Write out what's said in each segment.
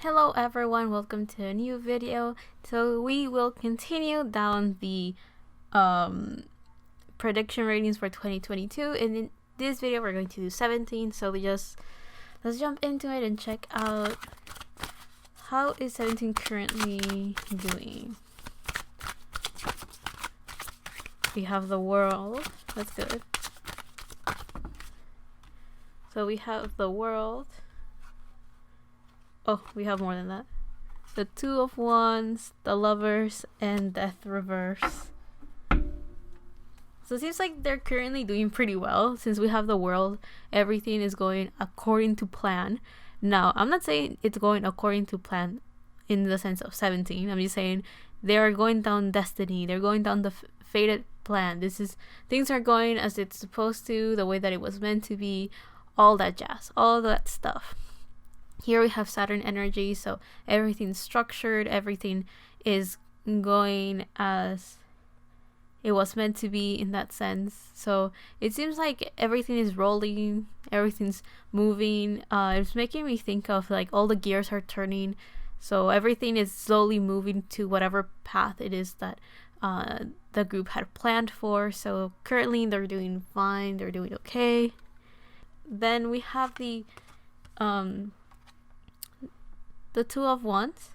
Hello everyone, welcome to a new video. So we will continue down the prediction ratings for 2022, and in this video we're going to do 17. So let's jump into it and check out how is 17 currently doing. We have the world, that's good. So we have the world. Oh, we have more than that. The Two of Wands, the Lovers, and Death reverse. So it seems like they're currently doing pretty well. Since we have the world, everything is going according to plan. Now, I'm not saying it's going according to plan in the sense of 17. I'm just saying they are going down destiny. They're going down the fated plan. Things are going as it's supposed to, the way that it was meant to be, all that jazz, all that stuff. Here we have Saturn energy, so everything's structured, everything is going as it was meant to be in that sense. So it seems like everything is rolling, everything's moving. It's making me think of like all the gears are turning, so everything is slowly moving to whatever path it is that the group had planned for. So currently they're doing fine, they're doing okay. Then we have the Two of Wands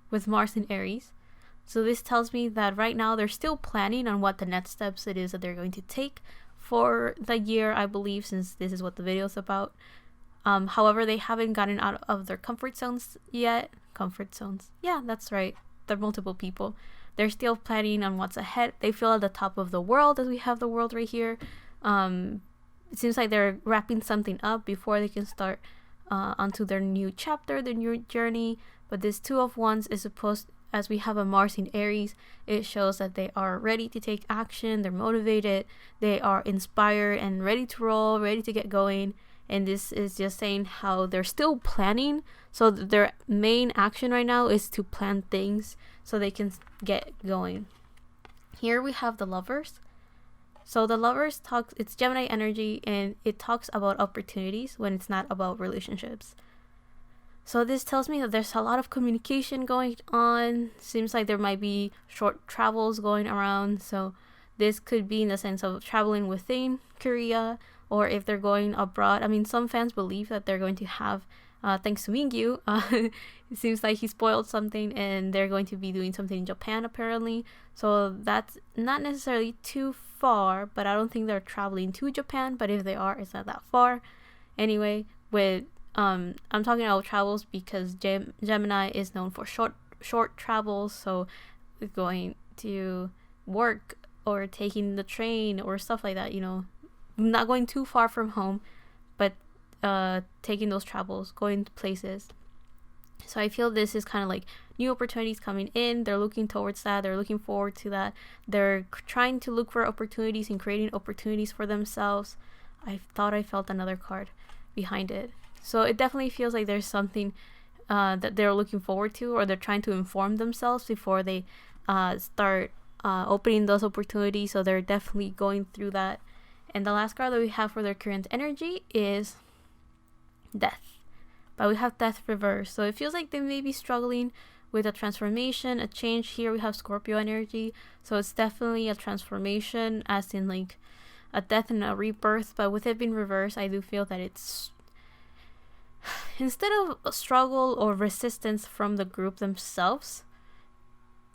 with Mars in Aries. So this tells me that right now they're still planning on what the next steps it is that they're going to take for the year, I believe, since this is what the video is about. However, they haven't gotten out of their comfort zones yet. Comfort zones. Yeah, that's right. They're multiple people. They're still planning on what's ahead. They feel at the top of the world, as we have the world right here. It seems like they're wrapping something up before they can start onto their new chapter, their new journey. But this Two of Wands is supposed, as we have a Mars in Aries, it shows that they are ready to take action, they're motivated, they are inspired and ready to roll, ready to get going. And this is just saying how they're still planning, so their main action right now is to plan things so they can get going. Here we have the Lovers. So the Lovers it's Gemini energy, and it talks about opportunities when it's not about relationships. So this tells me that there's a lot of communication going on. Seems like there might be short travels going around. So this could be in the sense of traveling within Korea, or if they're going abroad. I mean, some fans believe that they're going to have, thanks to Mingyu, it seems like he spoiled something and they're going to be doing something in Japan apparently. So that's not necessarily too far, but I don't think they're traveling to Japan. But if they are, it's not that far. Anyway, with I'm talking about travels because Gemini is known for short travels, so going to work or taking the train or stuff like that, not going too far from home, but taking those travels, going to places. So I feel this is kind of like new opportunities coming in. They're looking towards that. They're looking forward to that. They're trying to look for opportunities and creating opportunities for themselves. I thought I felt another card behind it. So it definitely feels like there's something that they're looking forward to, or they're trying to inform themselves before they start opening those opportunities. So they're definitely going through that. And the last card that we have for their current energy is Death. But we have Death reverse. So it feels like they may be struggling with a transformation, a change. Here we have Scorpio energy. So it's definitely a transformation, as in like a death and a rebirth. But with it being reversed, I do feel that it's, instead of a struggle or resistance from the group themselves,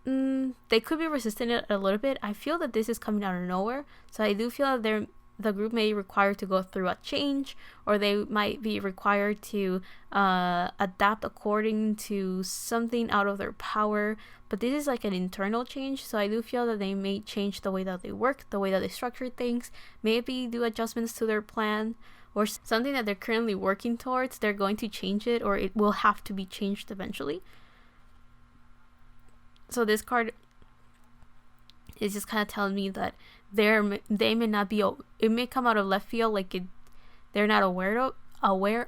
they could be resisting a little bit. I feel that this is coming out of nowhere. So I do feel that the group may be required to go through a change, or they might be required to adapt according to something out of their power. But this is like an internal change, so I do feel that they may change the way that they work, the way that they structure things, maybe do adjustments to their plan, or something that they're currently working towards. They're going to change it, or it will have to be changed eventually. So this card is just kind of telling me that they may not be, it may come out of left field, like they're not aware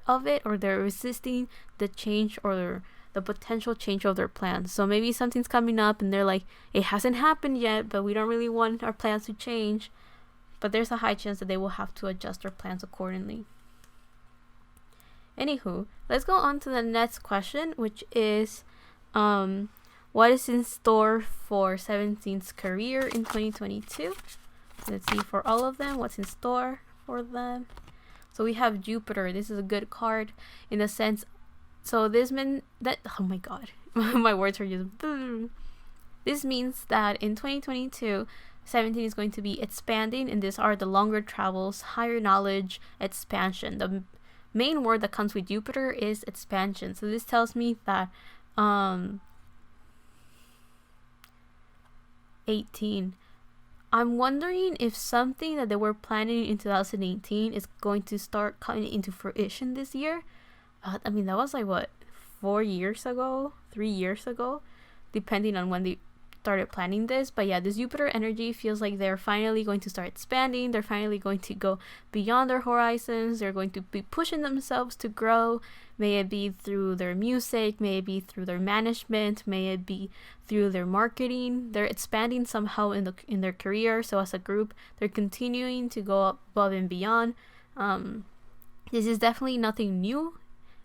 of it, or they're resisting the change or the potential change of their plans. So maybe something's coming up and they're like, it hasn't happened yet, but we don't really want our plans to change. But there's a high chance that they will have to adjust their plans accordingly. Anywho, let's go on to the next question, which is what is in store for 17's career in 2022? Let's see for all of them what's in store for them. So we have Jupiter. This is a good card in the sense, so this means that, oh my god, my words are just this means that in 2022 17 is going to be expanding, and these are the longer travels, higher knowledge, expansion. The main word that comes with Jupiter is expansion. So this tells me that 18, I'm wondering if something that they were planning in 2018 is going to start coming into fruition this year. I mean, that was like what, 4 years ago, 3 years ago, depending on when they started planning this. But yeah, this Jupiter energy feels like they're finally going to start expanding. They're finally going to go beyond their horizons. They're going to be pushing themselves to grow. May it be through their music, may it be through their management, may it be through their marketing. They're expanding somehow in their career. So as a group, they're continuing to go above and beyond. This is definitely nothing new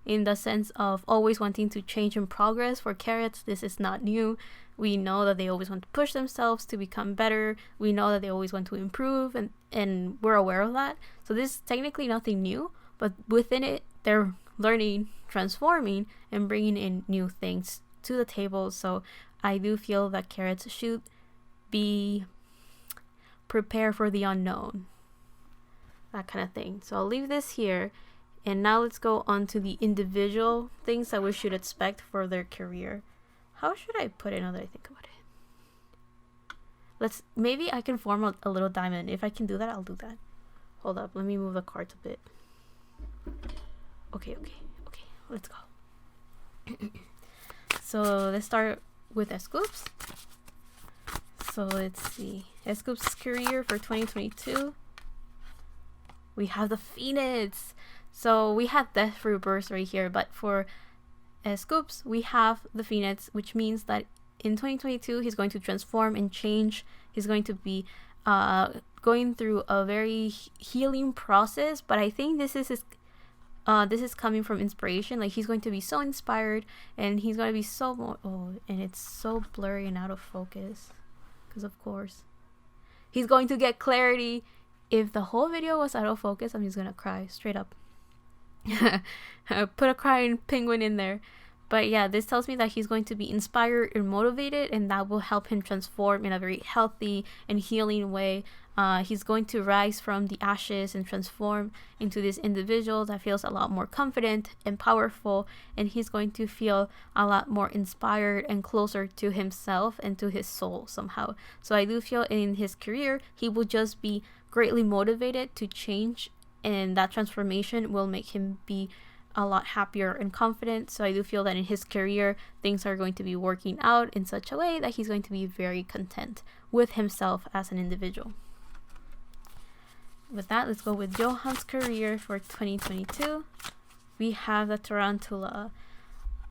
in the sense of always wanting to change and progress. For Carrots, this is not new. We know that they always want to push themselves to become better. We know that they always want to improve, and we're aware of that. So this is technically nothing new, but within it, they're learning, transforming, and bringing in new things to the table. So I do feel that Carrots should be prepared for the unknown, that kind of thing. So I'll leave this here, and now let's go on to the individual things that we should expect for their career. How should I put it now that I think about it? Maybe I can form a little diamond. If I can do that, I'll do that. Hold up, let me move the cards a bit. Okay, let's go. So let's start with Scoop's. So let's see. Scoop's career for 2022. We have the Phoenix. So we have Death Rebirth right here, but for Scoops, we have the Phoenix, which means that in 2022 he's going to transform and change. He's going to be going through a very healing process, but I think this is coming from inspiration. Like, he's going to be so inspired, and he's going to be so more, and it's so blurry and out of focus, because of course he's going to get clarity. If the whole video was out of focus, I'm just gonna cry straight up. Put a crying penguin in there. But yeah, this tells me that he's going to be inspired and motivated, and that will help him transform in a very healthy and healing way. He's going to rise from the ashes and transform into this individual that feels a lot more confident and powerful, and he's going to feel a lot more inspired and closer to himself and to his soul somehow. So I do feel in his career, he will just be greatly motivated to change, and that transformation will make him be a lot happier and confident. So I do feel that in his career, things are going to be working out in such a way that he's going to be very content with himself as an individual. With that, let's go with Johan's career for 2022. We have the Tarantula.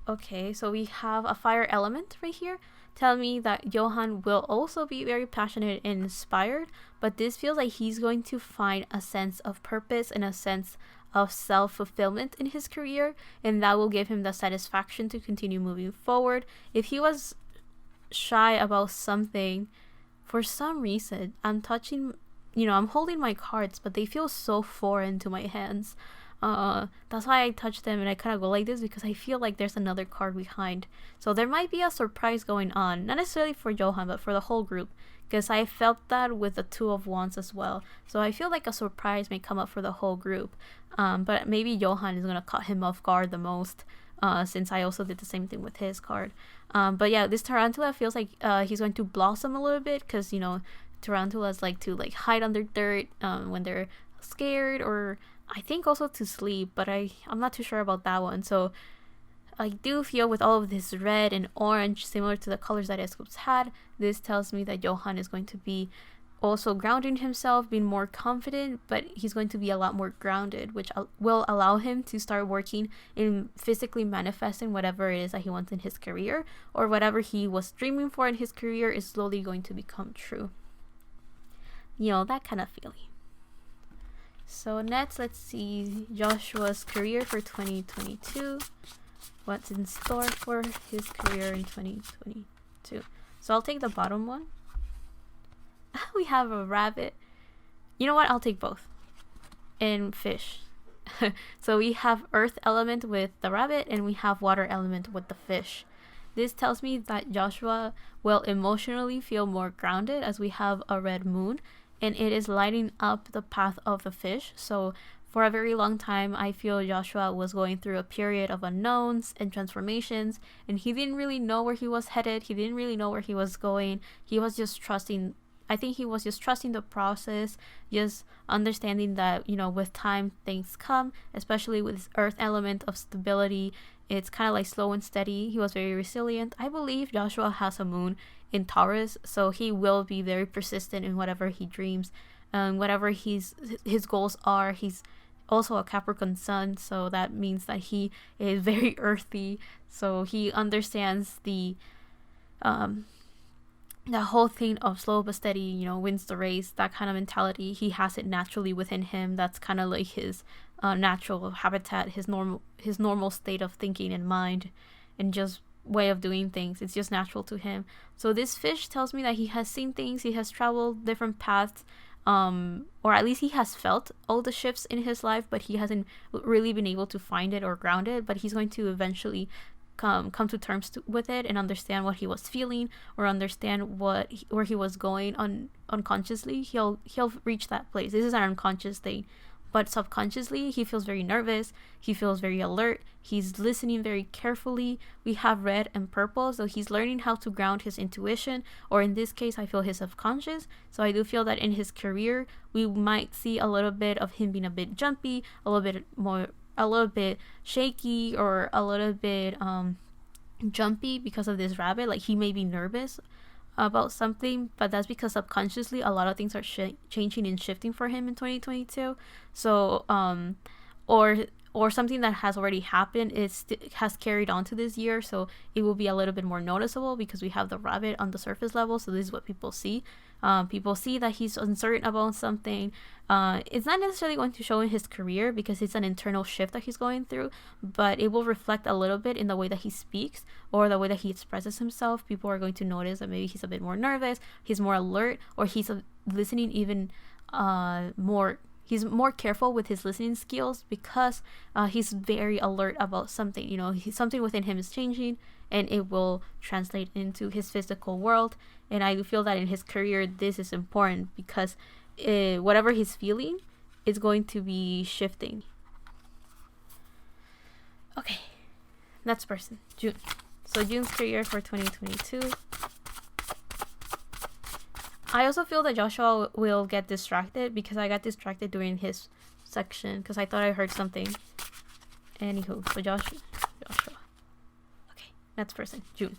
Okay, so we have a fire element right here. Tell me that Johan will also be very passionate and inspired, but this feels like he's going to find a sense of purpose and a sense of self-fulfillment in his career, and that will give him the satisfaction to continue moving forward. If he was shy about something, for some reason, I'm holding my cards, but they feel so foreign to my hands. That's why I touch them and I kind of go like this, because I feel like there's another card behind. So there might be a surprise going on, not necessarily for Johan, but for the whole group, because I felt that with the Two of Wands as well. So I feel like a surprise may come up for the whole group, but maybe Johan is going to cut him off guard the most, since I also did the same thing with his card. But yeah, this Tarantula feels like he's going to blossom a little bit, because tarantulas like to hide under dirt when they're scared, or I think also to sleep, but I'm not too sure about that one. So I do feel with all of this red and orange, similar to the colors that Escoops had, this tells me that Johan is going to be also grounding himself, being more confident, but he's going to be a lot more grounded, which will allow him to start working in physically manifesting whatever it is that he wants in his career, or whatever he was dreaming for in his career is slowly going to become true. That kind of feeling. So next, let's see Joshua's career for 2022. What's in store for his career in 2022? So I'll take the bottom one. We have a rabbit. You know what? I'll take both. And fish. So we have earth element with the rabbit, and we have water element with the fish. This tells me that Joshua will emotionally feel more grounded, as we have a red moon, and it is lighting up the path of the fish. So for a very long time, I feel Joshua was going through a period of unknowns and transformations, and he didn't really know where he was headed. He didn't really know where he was going. He was just trusting. I think he was just trusting the process, just understanding that, you know, with time things come, especially with this earth element of stability. It's kind of like slow and steady. He was very resilient. I believe Joshua has a moon in Taurus, so he will be very persistent in whatever he dreams, whatever his goals are. He's also a Capricorn sun, so that means that he is very earthy. So he understands the whole thing of slow but steady, you know, wins the race, that kind of mentality. He has it naturally within him. That's kind of like his natural habitat, his normal state of thinking and mind, and just way of doing things. It's just natural to him. So this fish tells me that he has seen things, he has traveled different paths, or at least he has felt all the shifts in his life, but he hasn't really been able to find it or ground it. But he's going to eventually come to terms with it and understand what he was feeling, or understand where he was going unconsciously. He'll reach that place. This is an unconscious thing, but subconsciously he feels very nervous, he feels very alert, he's listening very carefully. We have red and purple, so he's learning how to ground his intuition, or in this case I feel his subconscious. So I do feel that in his career we might see a little bit of him being a bit jumpy, a little bit shaky, or a little bit jumpy because of this rabbit. Like, he may be nervous about something, but that's because subconsciously a lot of things are changing and shifting for him in 2022. So or something that has already happened has carried on to this year, so it will be a little bit more noticeable because we have the rabbit on the surface level. So this is what people see. People see that he's uncertain about something. It's not necessarily going to show in his career because it's an internal shift that he's going through, but it will reflect a little bit in the way that he speaks or the way that he expresses himself. People are going to notice that maybe he's a bit more nervous, he's more alert, or he's listening even more. He's more careful with his listening skills because he's very alert about something. You know, something within him is changing, and it will translate into his physical world. And I feel that in his career, this is important because whatever he's feeling is going to be shifting. Okay, next person, June. So June's career for 2022. I also feel that Joshua will get distracted because I got distracted during his section because I thought I heard something. Anywho, so Joshua. Okay, next person, June.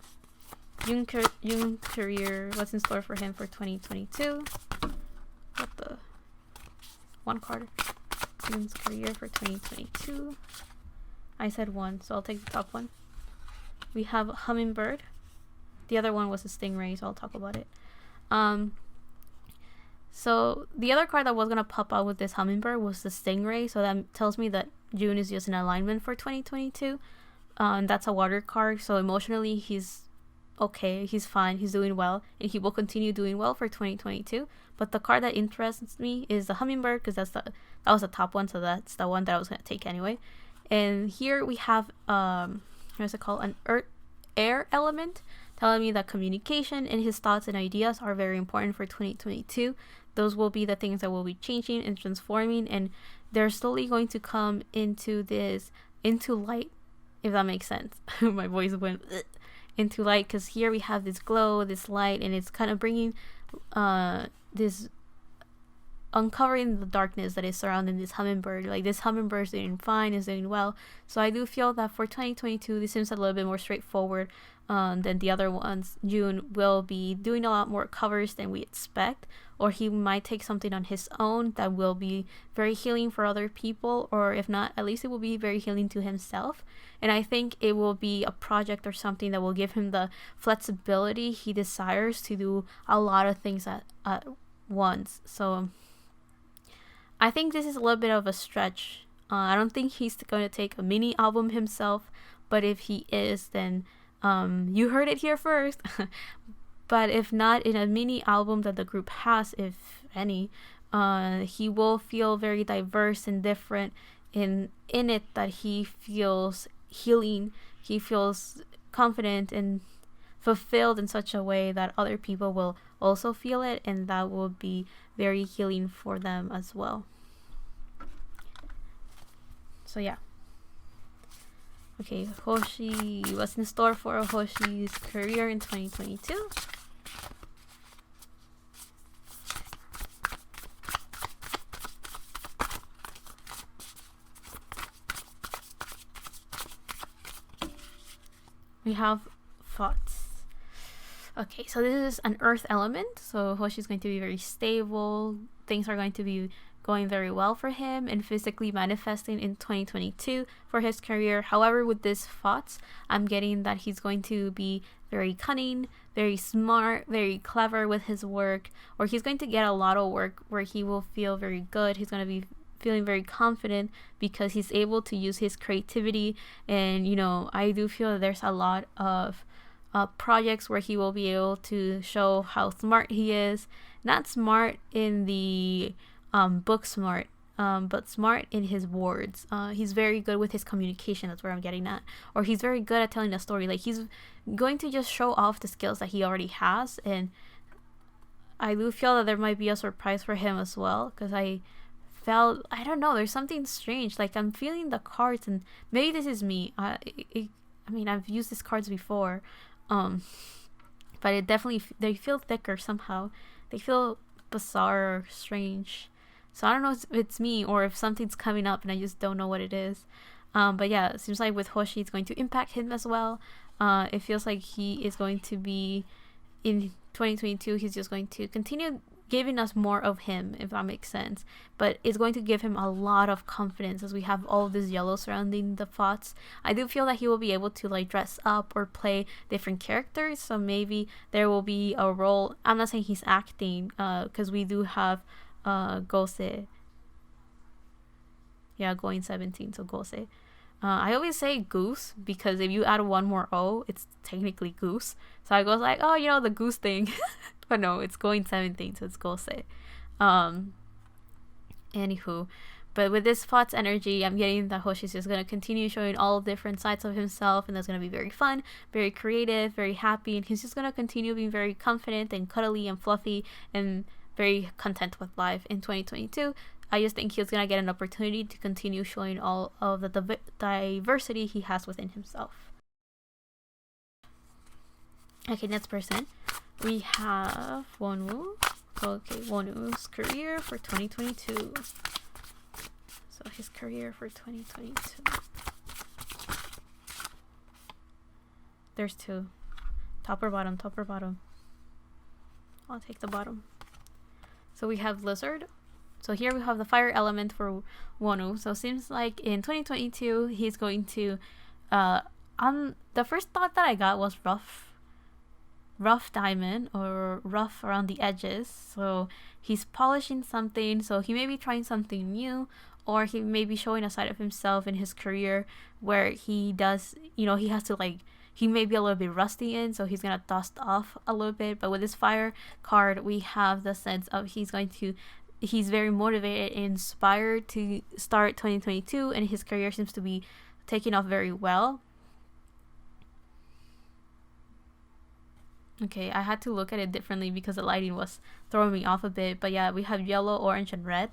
June career, what's in store for him for 2022? What the? One card. June's career for 2022. I said one, so I'll take the top one. We have hummingbird. The other one was a stingray, so I'll talk about it. So the other card that was gonna pop out with this hummingbird was the stingray, so that tells me that June is just in alignment for 2022. And that's a water card, so emotionally he's okay, he's fine, he's doing well, and he will continue doing well for 2022. But the card that interests me is the hummingbird because that was the top one, so that's the one that I was gonna take anyway. And here we have what's it called, an air element, telling me that communication and his thoughts and ideas are very important for 2022. Those will be the things that will be changing and transforming, and they're slowly going to come into light, if that makes sense. My voice went into light because here we have this glow, this light, and it's kind of bringing this, uncovering the darkness that is surrounding this hummingbird. Like, this hummingbird is doing fine, is doing well. So I do feel that for 2022 this seems a little bit more straightforward than the other ones. June will be doing a lot more covers than we expect, or he might take something on his own that will be very healing for other people, or if not, at least it will be very healing to himself. And I think it will be a project or something that will give him the flexibility he desires to do a lot of things at once. So I think this is a little bit of a stretch. I don't think he's going to take a mini album himself, but if he is, then you heard it here first. But if not, in a mini album that the group has, if any, he will feel very diverse and different in it, that he feels healing, he feels confident and fulfilled in such a way that other people will also feel it, and that will be very healing for them as well. So yeah. Okay, Hoshi, what's in store for Hoshi's career in 2022? We have thoughts. Okay, so this is an earth element, so Hoshi's going to be very stable. Things are going to be going very well for him and physically manifesting in 2022 for his career. However, with this thoughts, I'm getting that he's going to be very cunning, very smart, very clever with his work, or he's going to get a lot of work where he will feel very good. He's going to be feeling very confident because he's able to use his creativity. And I do feel that there's a lot of projects where he will be able to show how smart he is. Not smart in the book smart, but smart in his words. He's very good with his communication. That's where I'm getting at. Or he's very good at telling a story. Like, he's going to just show off the skills that he already has. And I do feel that there might be a surprise for him as well, because I don't know, there's something strange. Like, I'm feeling the cards, and maybe this is me. I mean, I've used these cards before, but it definitely, they feel thicker somehow. They feel bizarre or strange. So I don't know if it's me or if something's coming up and I just don't know what it is. But yeah, it seems like with Hoshi, it's going to impact him as well. It feels like he is going to be, in 2022, he's just going to continue giving us more of him, if that makes sense. But it's going to give him a lot of confidence as we have all this yellow surrounding the thoughts. I do feel that he will be able to like dress up or play different characters. So maybe there will be a role. I'm not saying he's acting, because we do have Gose. Yeah, going 17, so Gose. I always say goose because if you add one more O, it's technically goose. So I go like, oh, the goose thing. But no, it's going 17, so it's Gose. Anywho, but with this thoughts energy, I'm getting that Hoshi's just going to continue showing all different sides of himself, and that's going to be very fun, very creative, very happy, and he's just going to continue being very confident and cuddly and fluffy and very content with life in 2022. I just think he's going to get an opportunity to continue showing all of the diversity he has within himself. Okay, next person. We have Wonwoo. Okay, Wonwoo's career for 2022. So his career for 2022. There's two. Top or bottom? Top or bottom? I'll take the bottom. So we have Lizard. So here we have the fire element for Wonwoo. So it seems like in 2022 he's going to the first thought that I got was rough diamond or rough around the edges. So he's polishing something, so he may be trying something new, or he may be showing a side of himself in his career where he does, he has to like, he may be a little bit rusty in, so he's gonna dust off a little bit. But with this fire card, we have the sense of he's very motivated and inspired to start 2022, and his career seems to be taking off very well. Okay, I had to look at it differently because the lighting was throwing me off a bit. But yeah, we have yellow, orange, and red.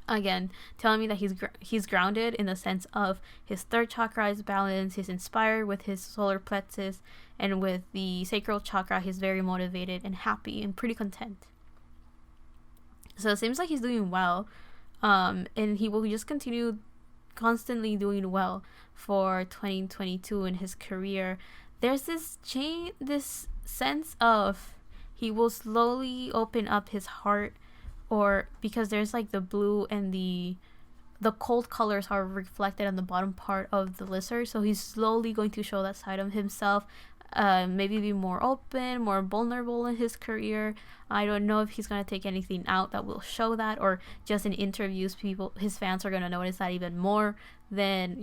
Again, telling me that he's grounded in the sense of his third chakra is balanced, he's inspired with his solar plexus, and with the sacral chakra, he's very motivated and happy and pretty content. So it seems like he's doing well, and he will just continue constantly doing well for 2022 in his career. There's this sense of he will slowly open up his heart, or because there's like the blue and the cold colors are reflected on the bottom part of the lizard, so he's slowly going to show that side of himself. maybe be more open, more vulnerable in his career. I don't know if he's gonna take anything out that will show that, or just in interviews, his fans are gonna notice that even more than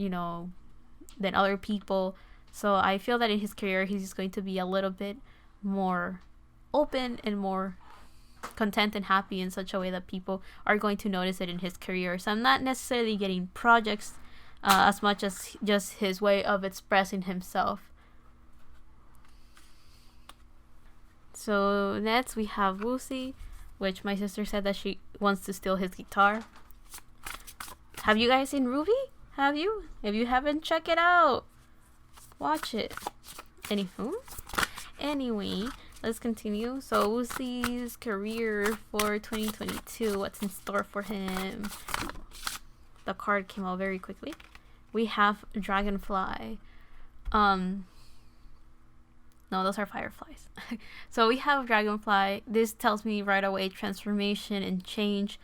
than other people. So I feel that in his career, he's going to be a little bit more open and more content and happy in such a way that people are going to notice it in his career. So I'm not necessarily getting projects as much as just his way of expressing himself. So next we have Woozi, which my sister said that she wants to steal his guitar. Have you guys seen Ruby? Have you? If you haven't, check it out. Watch it. Anyway, let's continue. So Woozi's career for 2022. What's in store for him? The card came out very quickly. We have Dragonfly. No, those are fireflies. So we have Dragonfly. This tells me right away transformation and change.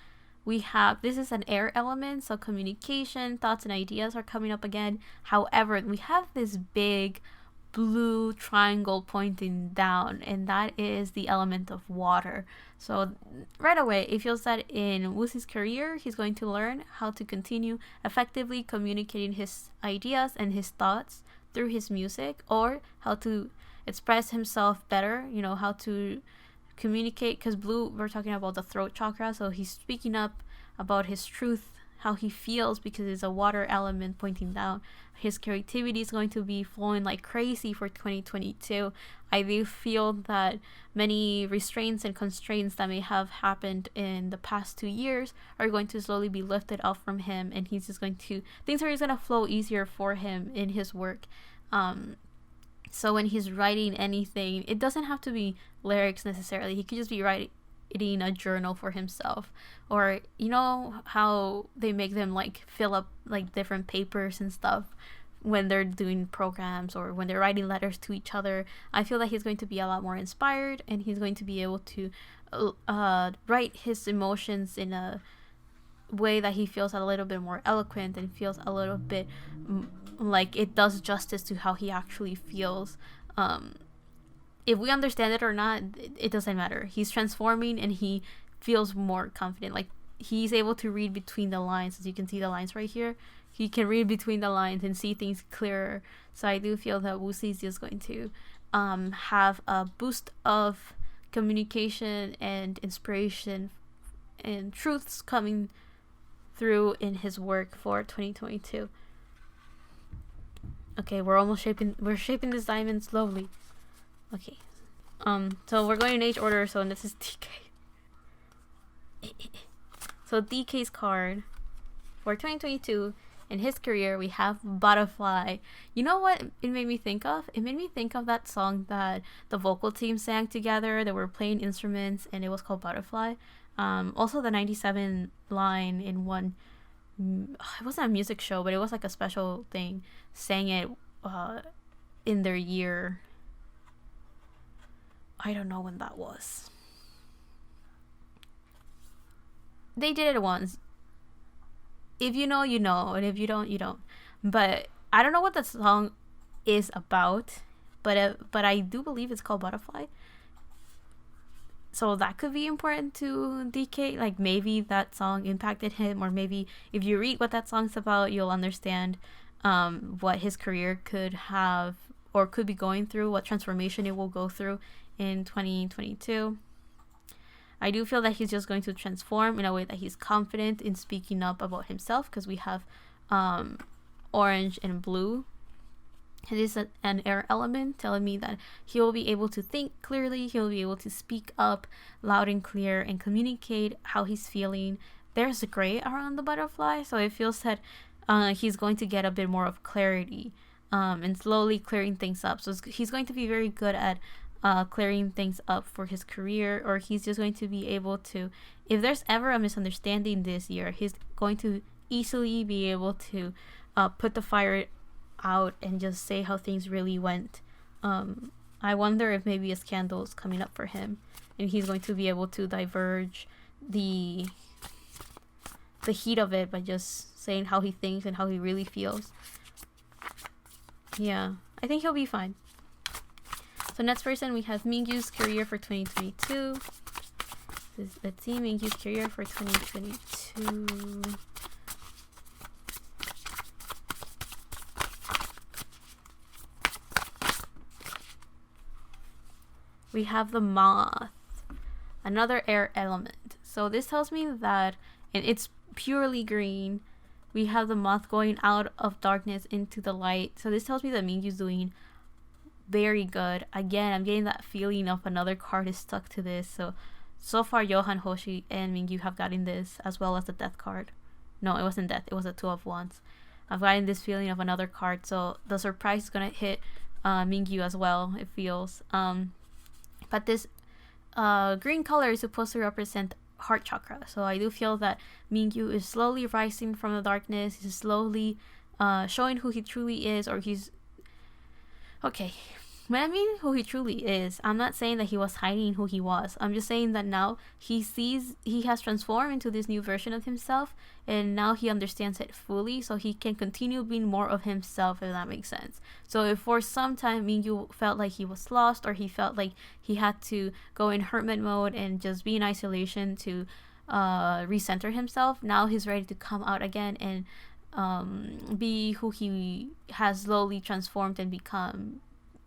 This is an air element, so communication, thoughts, and ideas are coming up again. However, we have this big blue triangle pointing down, and that is the element of water. So right away, it feels that in Woozi's career, he's going to learn how to continue effectively communicating his ideas and his thoughts through his music, or how to express himself better, how to communicate, because blue, we're talking about the throat chakra, so he's speaking up about his truth, how he feels, because it's a water element pointing down. His creativity is going to be flowing like crazy for 2022. I do feel that many restraints and constraints that may have happened in the past 2 years are going to slowly be lifted off from him, and things are just going to flow easier for him in his work. So when he's writing anything, it doesn't have to be lyrics necessarily. He could just be writing a journal for himself, or how they make them like fill up like different papers and stuff when they're doing programs or when they're writing letters to each other. I feel that he's going to be a lot more inspired, and he's going to be able to write his emotions in a way that he feels a little bit more eloquent and feels a little bit like it does justice to how he actually feels. If we understand it or not, it doesn't matter. He's transforming, and he feels more confident. Like, he's able to read between the lines. As you can see the lines right here, he can read between the lines and see things clearer. So I do feel that Woozi is just going to have a boost of communication and inspiration and truths coming through in his work for 2022. Okay, we're shaping this diamond slowly. Okay. So we're going in age order, so this is DK. So DK's card for 2022, in his career, we have Butterfly. You know what it made me think of? It made me think of that song that the vocal team sang together. They were playing instruments, and it was called Butterfly. Also the 97 line in one, it wasn't a music show, but it was like a special thing, sang it in their year. I don't know when that was. They did it once. If you know, you know, and if you don't, you don't. But I don't know what the song is about, but I do believe it's called Butterfly. So that could be important to DK. Like, maybe that song impacted him, or maybe if you read what that song's about, you'll understand what his career could have or could be going through, what transformation it will go through in 2022. I do feel that he's just going to transform in a way that he's confident in speaking up about himself, because we have orange and blue. It is an air element, telling me that he will be able to think clearly, he will be able to speak up loud and clear and communicate how he's feeling. There's a gray around the butterfly, so it feels that he's going to get a bit more of clarity and slowly clearing things up. So he's going to be very good at clearing things up for his career, or he's just going to be able to, if there's ever a misunderstanding this year, he's going to easily be able to put the fire out and just say how things really went. I wonder if maybe a scandal is coming up for him, and he's going to be able to diverge the heat of it by just saying how he thinks and how he really feels. Yeah, I think he'll be fine. So next person, we have Mingyu's career for 2022. Let's see, Mingyu's career for 2022. We have the moth, another air element. So this tells me that, and it's purely green, we have the moth going out of darkness into the light. So this tells me that Mingyu's doing very good. Again, I'm getting that feeling of another card is stuck to this. So far, Johan, Hoshi, and Mingyu have gotten this, as well as the death card. No, it wasn't death. It was a Two of Wands. I've gotten this feeling of another card. So the surprise is going to hit Mingyu as well, it feels. But this green color is supposed to represent heart chakra. So I do feel that Mingyu is slowly rising from the darkness. He's slowly showing who he truly is, or he's... Okay, when I mean who he truly is, I'm not saying that he was hiding who he was. I'm just saying that now he sees, he has transformed into this new version of himself, and now he understands it fully, so he can continue being more of himself, if that makes sense. So if for some time Mingyu felt like he was lost, or he felt like he had to go in hermit mode and just be in isolation to recenter himself, now he's ready to come out again and be who he has slowly transformed and become.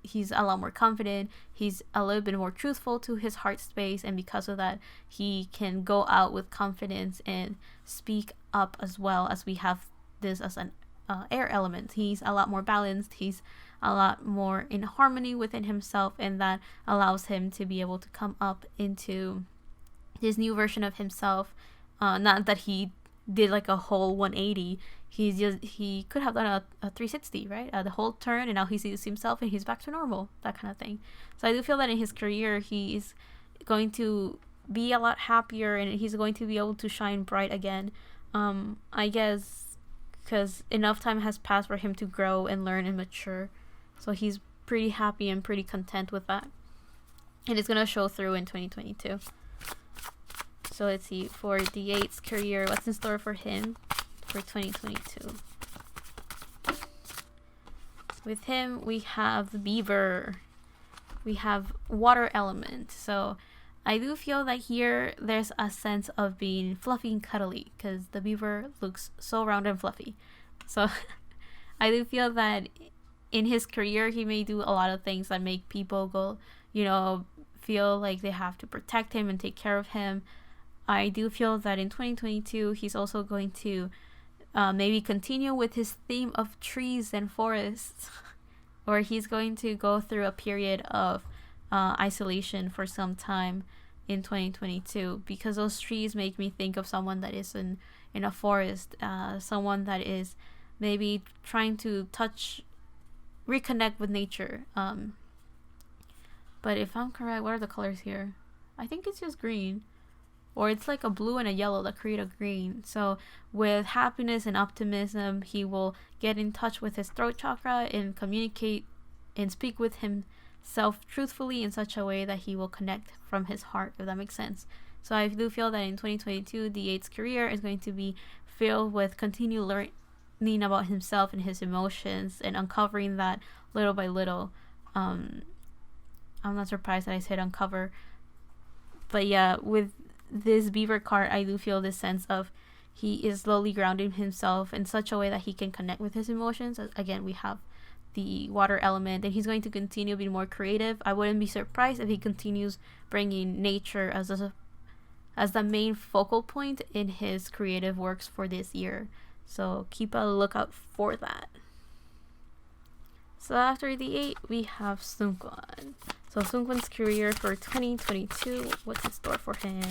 He's a lot more confident, he's a little bit more truthful to his heart space, and because of that he can go out with confidence and speak up, as well as we have this as an air element. He's a lot more balanced, he's a lot more in harmony within himself, and that allows him to be able to come up into this new version of himself. Not that he did like a whole 180, he could have done a 360, right? The whole turn, and now he sees himself and he's back to normal, that kind of thing. So I do feel that in his career he is going to be a lot happier, and he's going to be able to shine bright again. I guess because enough time has passed for him to grow and learn and mature, so he's pretty happy and pretty content with that, and it's gonna show through in 2022. So let's see, for D8's career, what's in store for him for 2022. With him, we have the beaver. We have water element. So I do feel that here there's a sense of being fluffy and cuddly, because the beaver looks so round and fluffy. So I do feel that in his career he may do a lot of things that make people go, feel like they have to protect him and take care of him. I do feel that in 2022 he's also going to maybe continue with his theme of trees and forests, or he's going to go through a period of isolation for some time in 2022, because those trees make me think of someone that is in a forest, someone that is maybe trying to reconnect with nature. But if I'm correct, what are the colors here? I think it's just green. Or it's like a blue and a yellow that create a green. So with happiness and optimism, he will get in touch with his throat chakra and communicate and speak with himself truthfully in such a way that he will connect from his heart, if that makes sense. So I do feel that in 2022, D8's career is going to be filled with continued learning about himself and his emotions, and uncovering that little by little. I'm not surprised that I said uncover. But yeah, with this beaver card, I do feel this sense of he is slowly grounding himself in such a way that he can connect with his emotions. Again, we have the water element, and he's going to continue being more creative. I wouldn't be surprised if he continues bringing nature as the main focal point in his creative works for this year. So keep a lookout for that. So after the 8, we have Seungkwan. So Seungkwan's career for 2022, what's in store for him?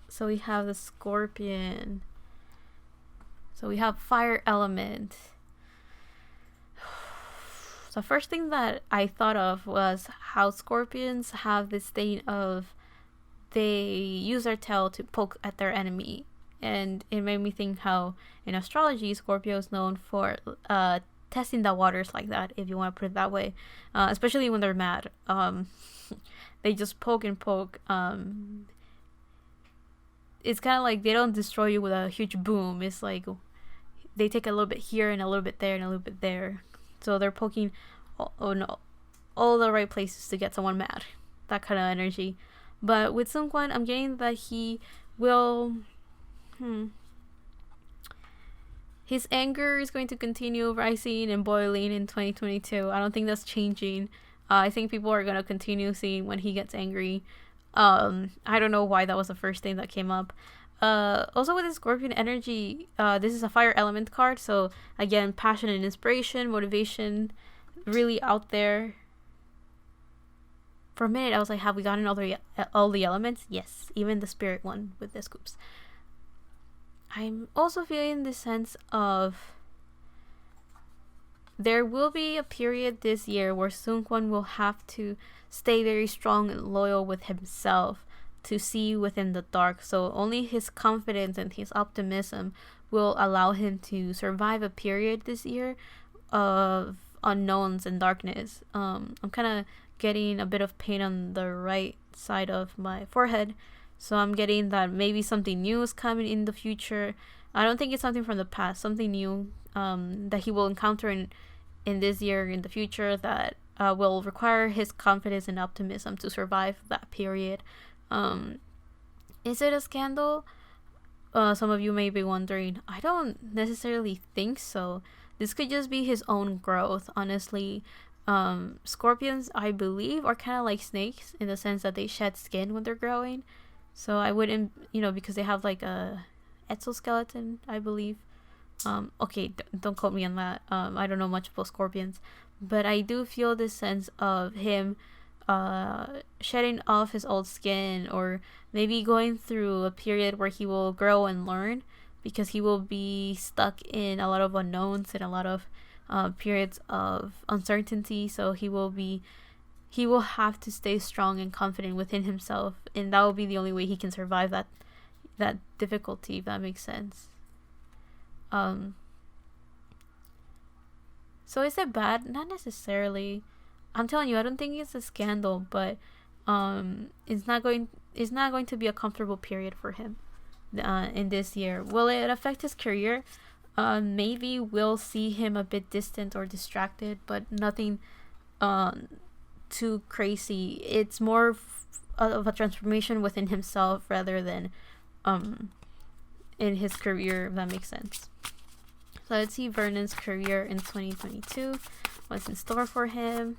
So we have the Scorpion. So we have fire element. The first thing that I thought of was how Scorpions have this thing of they use their tail to poke at their enemy, and it made me think how in astrology Scorpio is known for testing the waters like that, if you want to put it that way, especially when they're mad. They just poke and poke, it's kind of like they don't destroy you with a huge boom. It's like they take a little bit here and a little bit there and a little bit there. So they're poking all the right places to get someone mad. That kind of energy. But with Seungkwan, I'm getting that he will... His anger is going to continue rising and boiling in 2022. I don't think that's changing. I think people are going to continue seeing when he gets angry. I don't know why that was the first thing that came up. Also with the Scorpion energy, this is a fire element card. So again, passion and inspiration, motivation, really out there. For a minute, I was like, have we gotten all the elements? Yes, even the spirit one with the scoops. I'm also feeling the sense of there will be a period this year where Seungkwan will have to stay very strong and loyal with himself to see within the dark. So only his confidence and his optimism will allow him to survive a period this year of unknowns and darkness. I'm kind of getting a bit of pain on the right side of my forehead. So I'm getting that maybe something new is coming in the future. I don't think it's something from the past, something new that he will encounter in this year, in the future, that will require his confidence and optimism to survive that period. Is it a scandal? Some of you may be wondering. I don't necessarily think so. This could just be his own growth, honestly. Scorpions, I believe, are kind of like snakes in the sense that they shed skin when they're growing. So I wouldn't, because they have like a exoskeleton, I believe. Okay, don't quote me on that. I don't know much about scorpions, but I do feel this sense of him shedding off his old skin, or maybe going through a period where he will grow and learn, because he will be stuck in a lot of unknowns and a lot of periods of uncertainty. So he will have to stay strong and confident within himself, and that will be the only way he can survive that difficulty, if that makes sense. So is it bad? Not necessarily. I'm telling you, I don't think it's a scandal, but it's not going to be a comfortable period for him in this year. Will it affect his career? Maybe we'll see him a bit distant or distracted, but nothing too crazy. It's more of a transformation within himself rather than in his career, if that makes sense. So let's see Vernon's career in 2022. What's in store for him?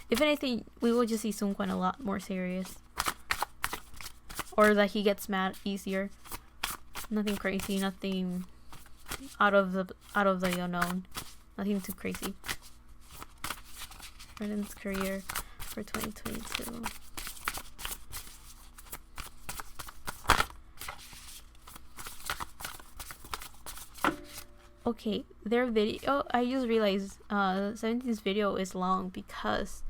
If anything, we will just see Seungkwan a lot more serious, or that he gets mad easier. Nothing crazy, nothing out of the unknown, nothing too crazy. Vernon's career for 2022. Okay, their video, I just realized 17's video is long because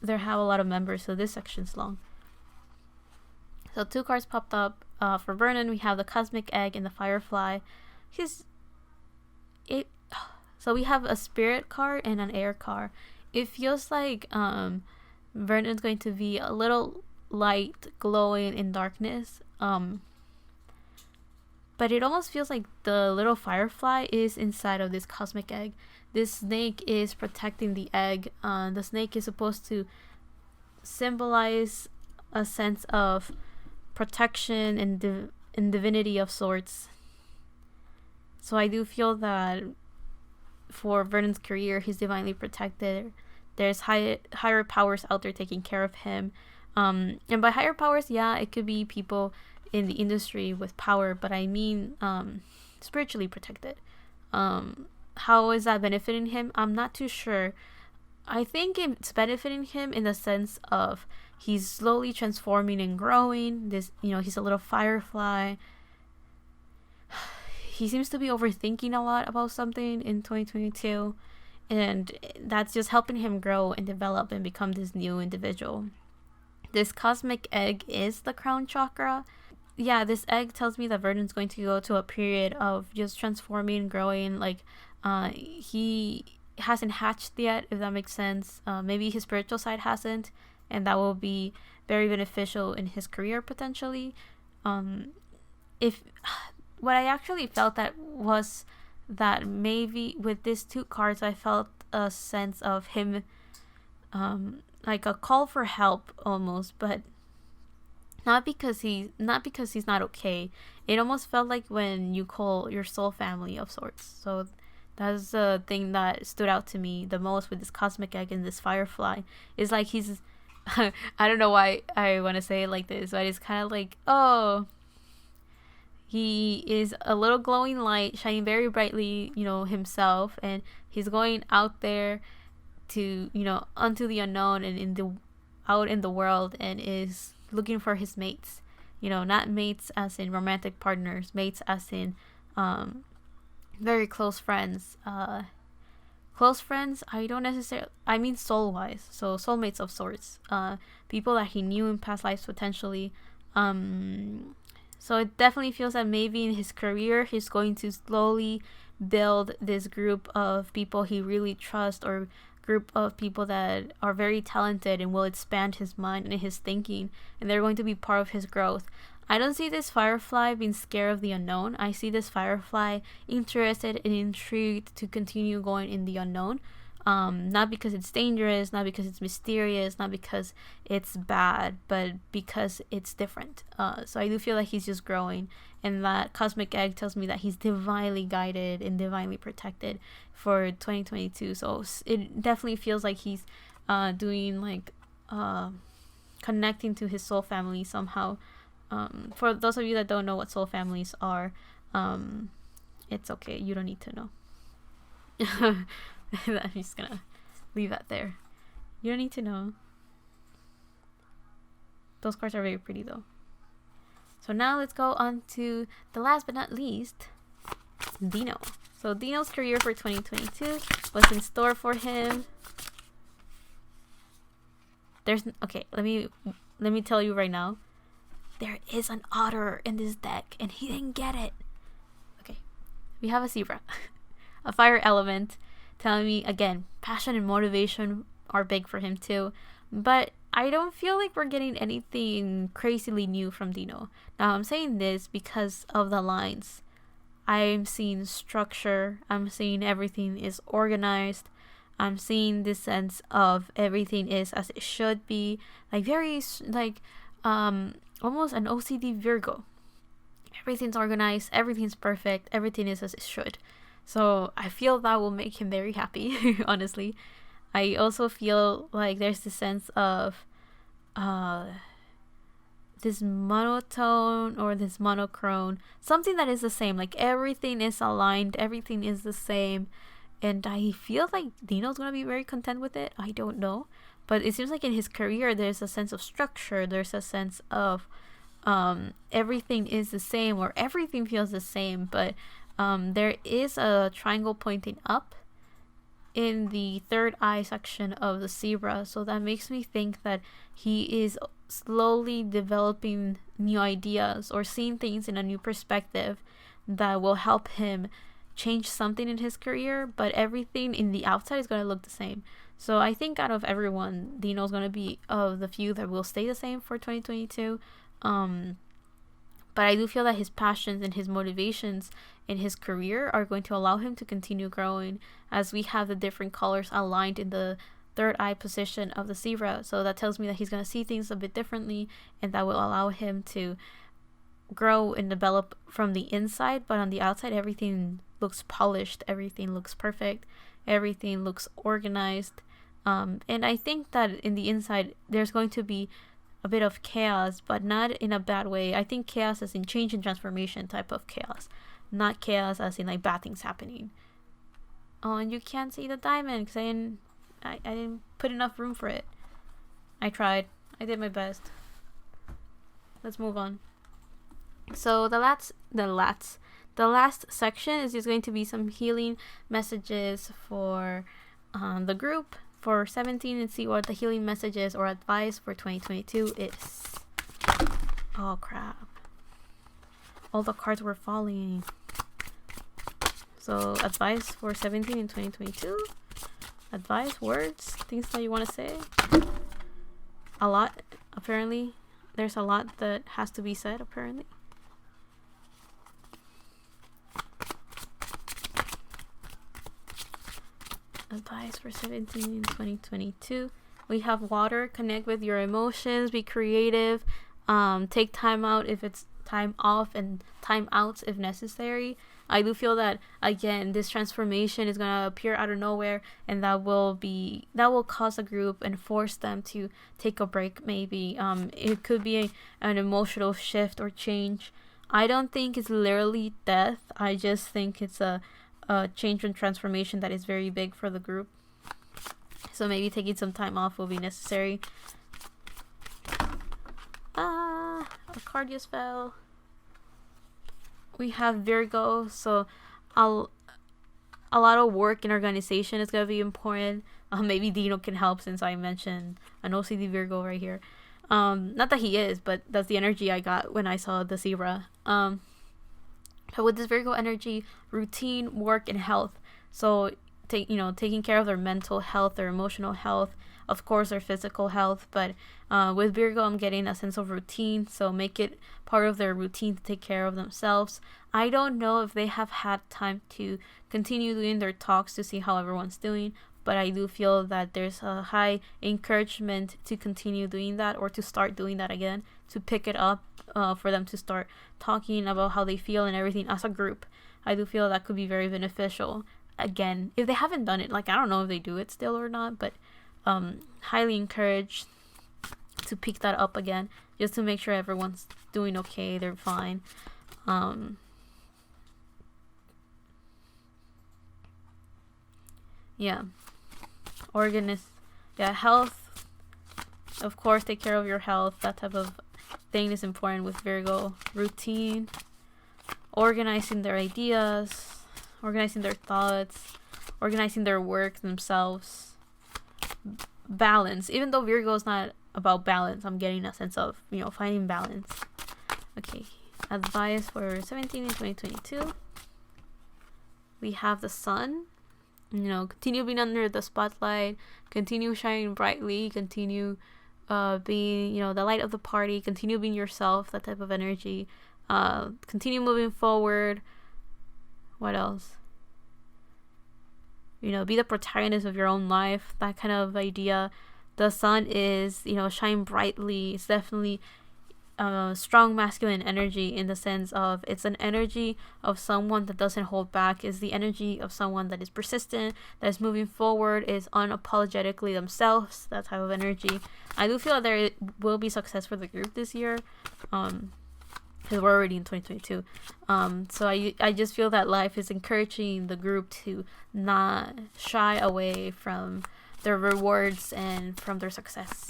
they have a lot of members, so this section's long. So 2 cards popped up. For Vernon, we have the Cosmic Egg and the Firefly. So we have a Spirit card and an Air card. It feels like Vernon's going to be a little light, glowing in darkness. But it almost feels like the little firefly is inside of this cosmic egg. This snake is protecting the egg. The snake is supposed to symbolize a sense of protection and divinity of sorts. So I do feel that for Vernon's career, he's divinely protected. There's higher powers out there taking care of him. And by higher powers, yeah, it could be people in the industry with power, but I mean spiritually protected. How is that benefiting him? I'm not too sure. I think it's benefiting him in the sense of he's slowly transforming and growing. He's a little firefly. He seems to be overthinking a lot about something in 2022, and that's just helping him grow and develop and become this new individual. This cosmic egg is the crown chakra. Yeah, this egg tells me that Vernon's going to go to a period of just transforming, growing. Like, he hasn't hatched yet, if that makes sense. Maybe his spiritual side hasn't, and that will be very beneficial in his career potentially. If what I actually felt that was that maybe with these two cards, I felt a sense of him, like a call for help almost, but not because he's not okay. It almost felt like when you call your soul family of sorts. So that's the thing that stood out to me the most with this cosmic egg and this firefly. Is like he's I don't know why I want to say it like this, but it's kind of like, oh, he is a little glowing light shining very brightly, himself, and he's going out there to, unto the unknown and out in the world, and is looking for his mates. Not mates as in romantic partners, mates as in very close friends. Close friends, I mean soul-wise, so soulmates of sorts. People that he knew in past lives potentially. So it definitely feels that maybe in his career, he's going to slowly build this group of people he really trusts, or group of people that are very talented and will expand his mind and his thinking, and they're going to be part of his growth. I don't see this firefly being scared of the unknown. I see this firefly interested and intrigued to continue going in the unknown. Not because it's dangerous, not because it's mysterious, not because it's bad, but because it's different. So I do feel like he's just growing, and that cosmic egg tells me that he's divinely guided and divinely protected for 2022. So it definitely feels like he's doing like connecting to his soul family somehow. For those of you that don't know what soul families are, it's okay. You don't need to know. I'm just gonna leave that there. You don't need to know. Those cards are very pretty though. So now let's go on to the last but not least, Dino. So Dino's career for 2022, what's in store for him. Okay, let me tell you right now. There is an otter in this deck, and he didn't get it. Okay, we have a zebra, a fire element, telling me again, passion and motivation are big for him too. But I don't feel like we're getting anything crazily new from Dino. Now I'm saying this because of the lines. I'm seeing structure. I'm seeing everything is organized. I'm seeing this sense of everything is as it should be, like very like almost an OCD Virgo. Everything's organized, everything's perfect, everything is as it should. So I feel that will make him very happy, honestly. I also feel like there's this sense of this monotone or this monochrome, something that is the same, like everything is aligned, everything is the same, and I feel like Dino's gonna be very content with it. I don't know, but it seems like in his career there's a sense of structure, there's a sense of everything is the same, or everything feels the same, but there is a triangle pointing up in the third eye section of the zebra, so that makes me think that he is slowly developing new ideas or seeing things in a new perspective that will help him change something in his career, but everything in the outside is going to look the same. So I think out of everyone, Dino's going to be of the few that will stay the same for 2022. But I do feel that his passions and his motivations in his career are going to allow him to continue growing, as we have the different colors aligned in the third eye position of the zebra. So that tells me that he's going to see things a bit differently, and that will allow him to grow and develop from the inside. But on the outside, everything looks polished, everything looks perfect, everything looks organized. And I think that in the inside, there's going to be a bit of chaos, but not in a bad way. I think chaos as in change and transformation type of chaos, not chaos as in like bad things happening. Oh, and you can't see the diamond because I didn't put enough room for it. I tried. I did my best. Let's move on. So the last section is just going to be some healing messages for the group for 17, and see what the healing messages or advice for 2022 is. Oh crap. All the cards were falling. So advice for 17 in 2022. Advice, words, things that you want to say. a lot, apparently. There's a lot that has to be said, apparently. Advice for 17 in 2022. We have water. Connect with your emotions. Be creative. Take time out if it's time off, and time outs if necessary. I do feel that, again, this transformation is gonna appear out of nowhere, and that will cause a group and force them to take a break. Maybe it could be an emotional shift or change. I don't think it's literally death. I just think it's a change and transformation that is very big for the group. So maybe taking some time off will be necessary. A card just fell. We have Virgo, so a lot of work and organization is going to be important. Maybe Dino can help, since I mentioned an OCD Virgo right here. Not that he is, but that's the energy I got when I saw the zebra. So with this Virgo energy, routine, work, and health. So taking care of their mental health, their emotional health, of course their physical health. But with Virgo, I'm getting a sense of routine. So make it part of their routine to take care of themselves. I don't know if they have had time to continue doing their talks to see how everyone's doing, but I do feel that there's a high encouragement to continue doing that, or to start doing that again, to pick it up, for them to start talking about how they feel and everything as a group. I do feel that could be very beneficial. Again, if they haven't done it, I don't know if they do it still or not, but highly encouraged to pick that up again, just to make sure everyone's doing okay, they're fine. Health, of course, take care of your health. That type of thing is important with Virgo. Routine, organizing their ideas, organizing their thoughts, organizing their work themselves. Balance, even though Virgo is not about balance, I'm getting a sense of finding balance. Okay, advice for 17 in 2022. We have the sun. Continue being under the spotlight, continue shining brightly, continue being the light of the party, continue being yourself, that type of energy. Continue moving forward. What else? Be the protagonist of your own life, that kind of idea. The sun is, shine brightly. It's definitely strong masculine energy, in the sense of it's an energy of someone that doesn't hold back. It's the energy of someone that is persistent, that is moving forward, is unapologetically themselves, that type of energy. I do feel that there will be success for the group this year, because we're already in 2022. So I just feel that life is encouraging the group to not shy away from their rewards and from their success.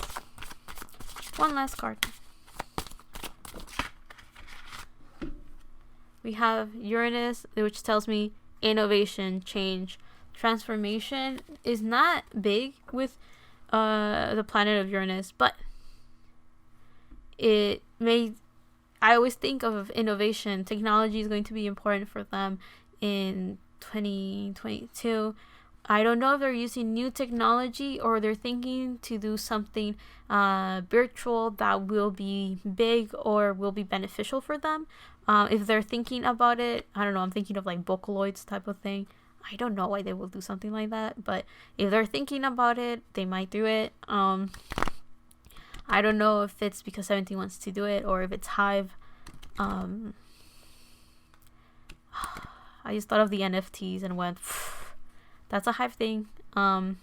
One last card. We have Uranus, which tells me innovation, change, transformation is not big with the planet of Uranus, but I always think of innovation. Technology is going to be important for them in 2022. I don't know if they're using new technology, or they're thinking to do something virtual that will be big or will be beneficial for them. If they're thinking about it, I don't know, I'm thinking of Vocaloids type of thing. I don't know why they will do something like that, but if they're thinking about it, they might do it. I don't know if it's because 17 wants to do it, or if it's Hive. I just thought of the NFTs and went, that's a Hive thing. But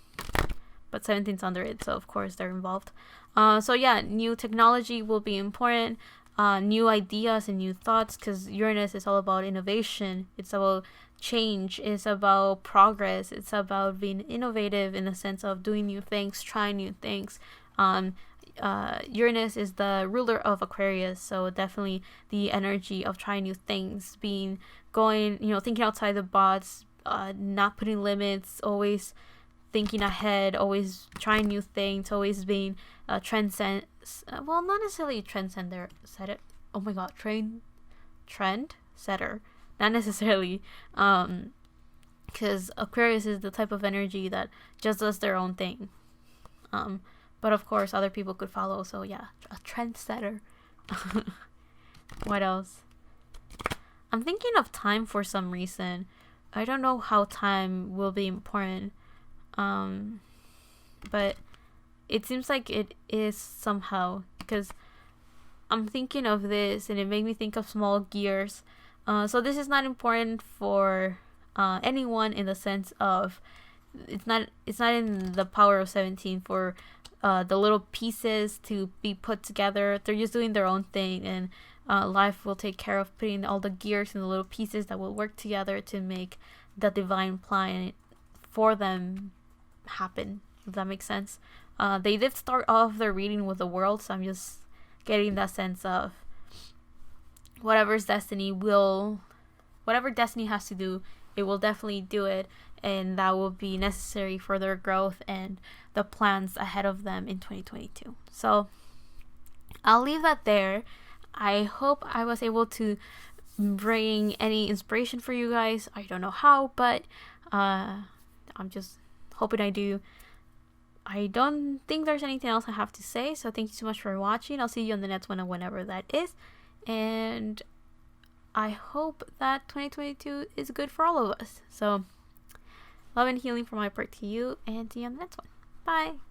17's under it, so of course they're involved. New technology will be important. New ideas and new thoughts, because Uranus is all about innovation. It's about change. It's about progress. It's about being innovative in the sense of doing new things, trying new things. Uranus is the ruler of Aquarius, so definitely the energy of trying new things, thinking outside the box, not putting limits, always thinking ahead, always trying new things, always being not necessarily trend setter, not necessarily, because Aquarius is the type of energy that just does their own thing. But of course, other people could follow. So yeah, a trendsetter. What else? I'm thinking of time for some reason. I don't know how time will be important. But it seems like it is somehow, because I'm thinking of this and it made me think of small gears. So this is not important for anyone in the sense of it's not in the power of 17 for the little pieces to be put together. They're just doing their own thing, and life will take care of putting all the gears and the little pieces that will work together to make the divine plan for them happen, if that makes sense. They did start off their reading with the world, so I'm just getting that sense of whatever destiny has to do, it will definitely do it, and that will be necessary for their growth and the plans ahead of them in 2022. So I'll leave that there. I hope I was able to bring any inspiration for you guys. I don't know how, but I'm just hoping I do. I don't think there's anything else I have to say, so thank you so much for watching. I'll see you on the next one, whenever that is, and I hope that 2022 is good for all of us. So love and healing from my part to you, and see you on the next one. Bye.